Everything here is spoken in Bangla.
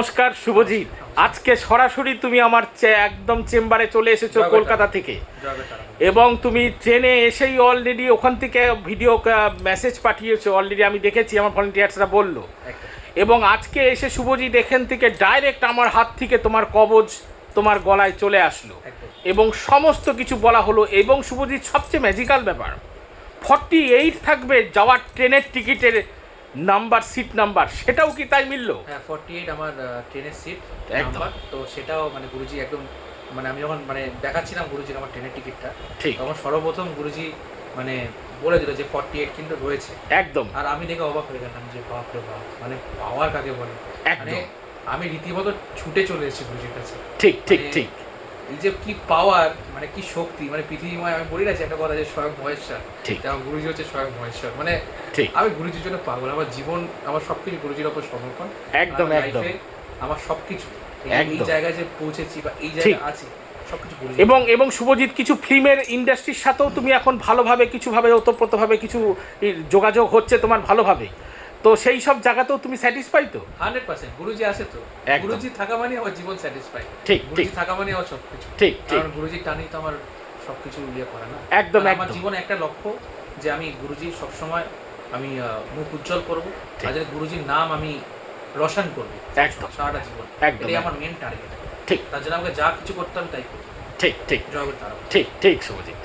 নমস্কার শুভজিৎ, আজকে সরাসরি তুমি আমার একদম চেম্বারে চলে এসেছো কলকাতা থেকে, এবং তুমি ট্রেনে এসেই অলরেডি ওখান থেকে ভিডিও মেসেজ পাঠিয়েছো। অলরেডি আমি দেখেছি, আমার ভলেন্টিয়ার্সরা বললো। এবং আজকে এসে শুভজিৎ এখান থেকে ডাইরেক্ট আমার হাত থেকে তোমার কবজ তোমার গলায় চলে আসলো এবং সমস্ত কিছু বলা হলো। এবং শুভজিৎ, সবচেয়ে ম্যাজিক্যাল ব্যাপার, 48 থাকবে যাওয়ার ট্রেনের টিকিটের নাম্বার, সিট নাম্বার, সেটাও কি তাই মিললো? হ্যাঁ, 48 আমার ট্রেনের সিট নাম্বার। তো সেটাও মানে গুরুজি একদম, মানে আমি যখন মানে দেখাচ্ছিলাম গুরুজির আমার ট্রেনের টিকিটটা, ঠিক তখন সর্বপ্রথম গুরুজি মানে বলে দিল যে 48 কিন্তু রয়েছে একদম। আর আমি দেখে অবাক হয়ে গেলাম যে বাপ রে বাপ, মানে পাওয়ার কাকে বলে। মানে আমি রীতিমতো ছুটে চলে এসেছি গুরুজির কাছে। ঠিক ঠিক ঠিক। এই যে কি পাওয়ার, মানে কি শক্তি, মানে পৃথিবীময়, আমি বলি না যে একটা কথা যে স্বয়ং মহেশ্বর, যেমন গুরুজি হচ্ছে স্বয়ং মহেশ্বর। মানে আমি গুরুজির জন্য পাগল, আমার জীবন, আমার সবকিছু গুরুজির ওপর সমর্পণ। একদম একদম। আমার সবকিছু এই জায়গায় যে পৌঁছেছি বা এই জায়গায় আছি, সবকিছু গুরুজি। এবং শুভজিৎ, কিছু ফিল্মের ইন্ডাস্ট্রির সাথেও তুমি এখন ভালোভাবে কিছুভাবে ওতপ্রোতভাবে কিছু যোগাযোগ হচ্ছে তোমার ভালোভাবে, তো সেই সব জায়গাতেও তুমি স্যাটিসফাই তো? 100% গুরুজি আছে তো। গুরুজি থাকা মানে আমার জীবন স্যাটিসফাই। ঠিক, গুরুজি থাকা মানে আমার সবকিছু। ঠিক, কারণ গুরুজির টানেই তো আমার সবকিছু ইয়ে করে না। একদম। আমার জীবনে একটা লক্ষ্য যে আমি গুরুজির সবসময় আমি মুখ উজ্জ্বল করবো, আর যদি গুরুজির নাম আমি রোশন করবো সারাটা জীবন, এটাই আমার মেন টার্গেট। ঠিক, তার জন্য আমাকে যা কিছু করতে হবে তাই করবো। ঠিক ঠিক জয় গুরু তারা। ঠিক ঠিক শুভজিৎ।